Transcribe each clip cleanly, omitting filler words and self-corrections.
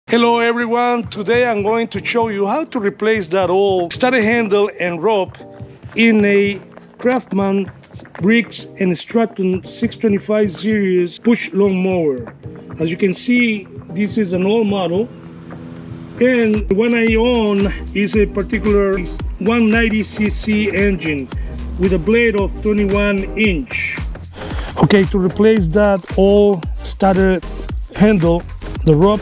Hello everyone, today I'm going to show you how to replace that old starter handle and rope in a Craftsman Briggs and Stratton 625 series push lawnmower. As you can see, this is an old model, and the one I own is a particular 190cc engine with a blade of 21 inch. Okay, to replace that old starter handle, the rope,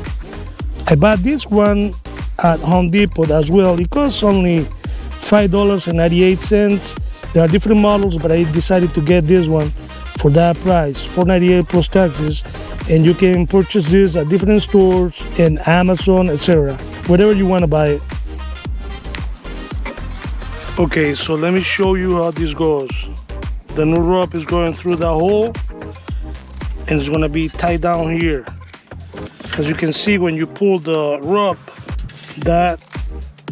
I bought this one at Home Depot as well. It costs only $5.98. There are different models, but I decided to get this one for that price, $4.98 plus taxes. And you can purchase this at different stores and Amazon, etc. Whatever you want to buy it. Okay, so let me show you how this goes. The new rope is going through that hole, and it's going to be tied down here. As you can see, when you pull the rope, that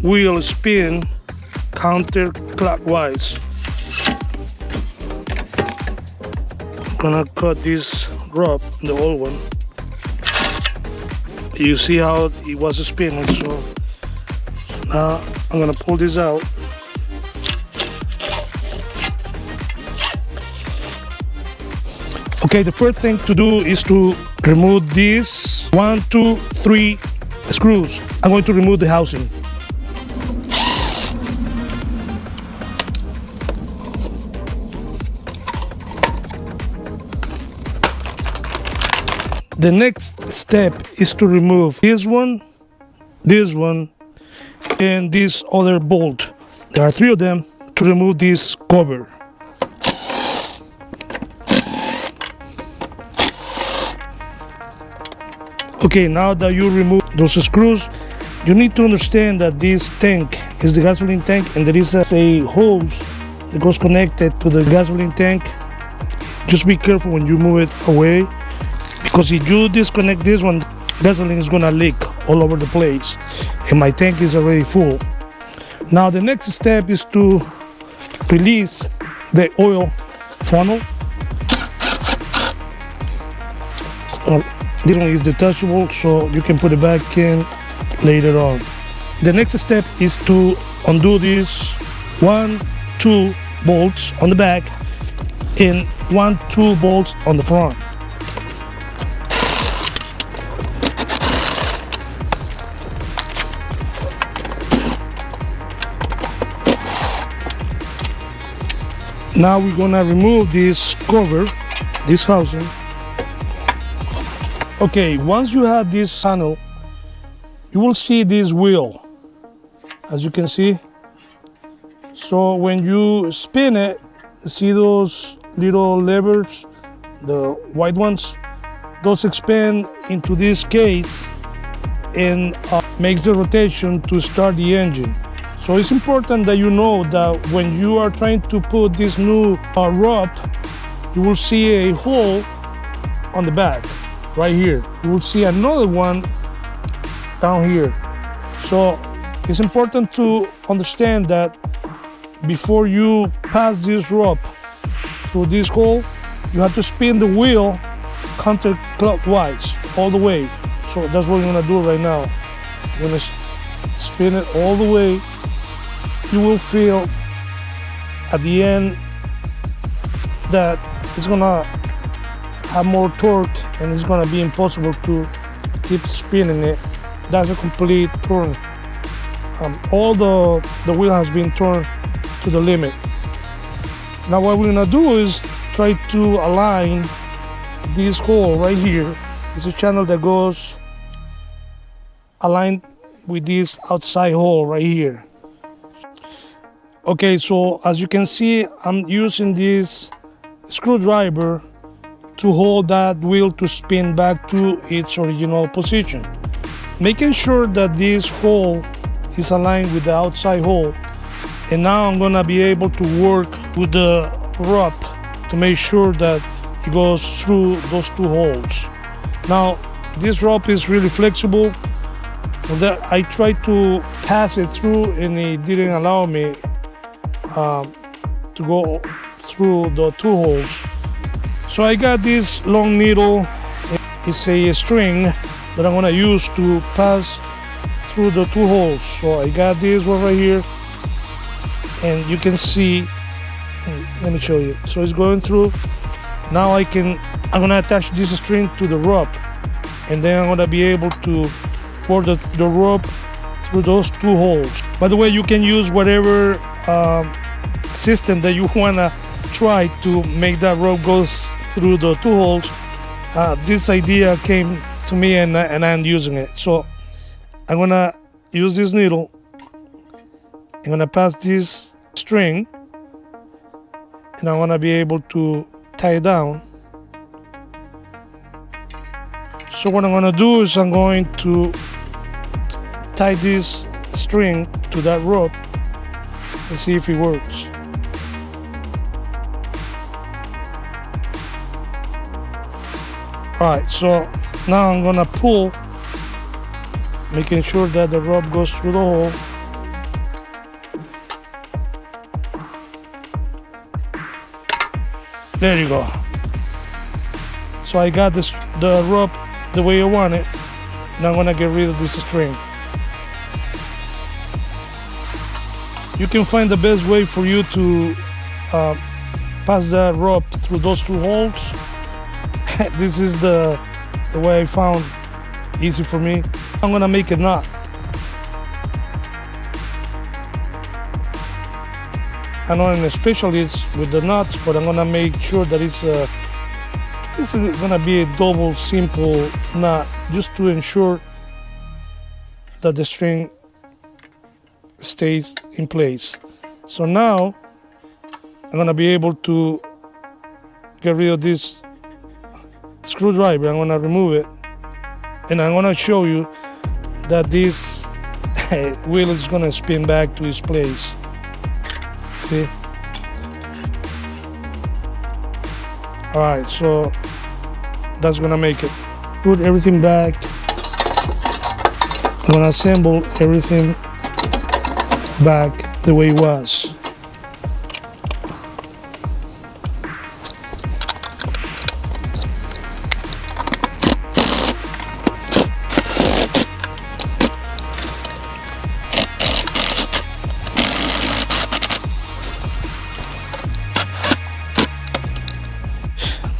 wheel spin counterclockwise. I'm gonna cut this rope, the old one. You see how it was spinning, so now I'm gonna pull this out. Okay, the first thing to do is to remove these 1, 2, 3 screws. I'm going to remove the housing. The next step is to remove this one, and this other bolt. There are 3 of them to remove this cover. Okay, now that you remove those screws, you need to understand that this tank is the gasoline tank, and there is a hose that goes connected to the gasoline tank. Just be careful when you move it away, because if you disconnect this one, gasoline is gonna leak all over the place, and my tank is already full. Now the next step is to release the oil funnel. This one is detachable, so you can put it back in later on. The next step is to undo these 1, 2 bolts on the back and 1, 2 bolts on the front. Now we're gonna remove this cover, this housing. Okay, once you have this panel, you will see this wheel, as you can see. So when you spin it, see those little levers, the white ones, those expand into this case and makes the rotation to start the engine. So it's important that you know that when you are trying to put this new rope, you will see a hole on the back. Right here, you will see another one down here. So it's important to understand that before you pass this rope through this hole, you have to spin the wheel counterclockwise all the way. So that's what we're gonna do right now. We're gonna spin it all the way. You will feel at the end that it's gonna have more torque, and it's gonna be impossible to keep spinning it. That's a complete turn. All the wheel has been turned to the limit. Now what we're gonna do is try to align this hole right here. It's a channel that goes aligned with this outside hole right here. Okay, so as you can see, I'm using this screwdriver to hold that wheel to spin back to its original position, making sure that this hole is aligned with the outside hole. And now I'm gonna be able to work with the rope to make sure that it goes through those 2 holes. Now this rope is really flexible, so that I tried to pass it through and it didn't allow me to go through the 2 holes. So I got this long needle. It's a string that I'm gonna use to pass through the two holes. So I got this one right here, and you can see, let me show you. So it's going through. Now I'm gonna attach this string to the rope, and then I'm gonna be able to pour the rope through those two holes. By the way, you can use whatever system that you wanna try to make that rope go through the two holes. This idea came to me, and I'm using it. So I'm gonna use this needle. I'm gonna pass this string, and I'm gonna be able to tie it down. So what I'm gonna do is I'm going to tie this string to that rope and see if it works. Alright, so now I'm gonna pull, making sure that the rope goes through the hole. There you go. So I got the rope the way I want it. Now I'm gonna get rid of this string. You can find the best way for you to pass that rope through those two holes. This is the way I found easy for me. I'm gonna make a knot. I'm not a specialist with the knots, but I'm gonna make sure that it's gonna be a double simple knot, just to ensure that the string stays in place. So now I'm gonna be able to get rid of this screwdriver. I'm gonna remove it, and I'm gonna show you that this wheel is gonna spin back to its place. See? Alright, so that's gonna make it. Put everything back. I'm gonna assemble everything back the way it was.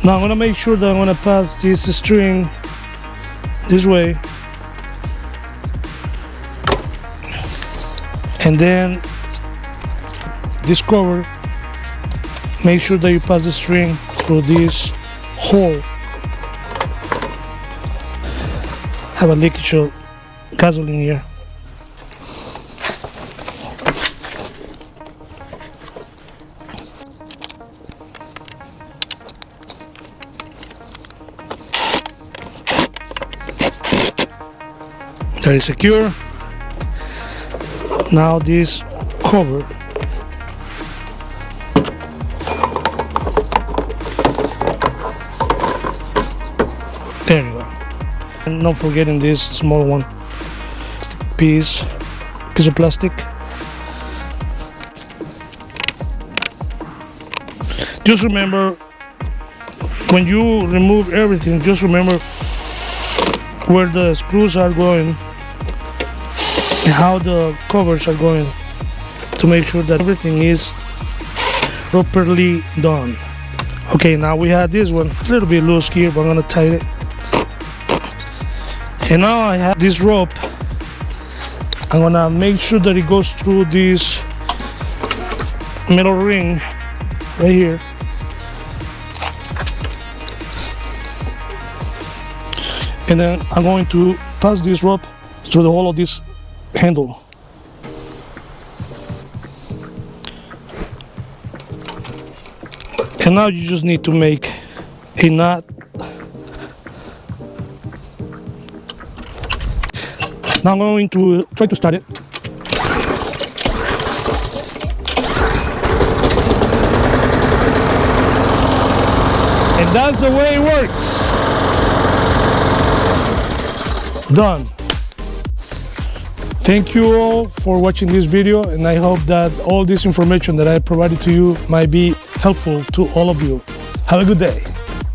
Now I'm gonna make sure that I'm gonna pass this string this way, and then this cover, make sure that you pass the string through this hole. Have a leakage of gasoline here. That is secure. Now this cover, there you go. And not forgetting this small one, piece of plastic. Just remember, when you remove everything, just remember where the screws are going and how the covers are going, to make sure that everything is properly done. Okay, now we have this one a little bit loose here, but I'm gonna tighten it. And now I have this rope. I'm gonna make sure that it goes through this metal ring right here. And then I'm going to pass this rope through the hole of this handle. And now you just need to make a knot. Now I'm going to try to start it. And that's the way it works. Done. Thank you all for watching this video, and I hope that all this information that I provided to you might be helpful to all of you. Have a good day.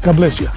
God bless you.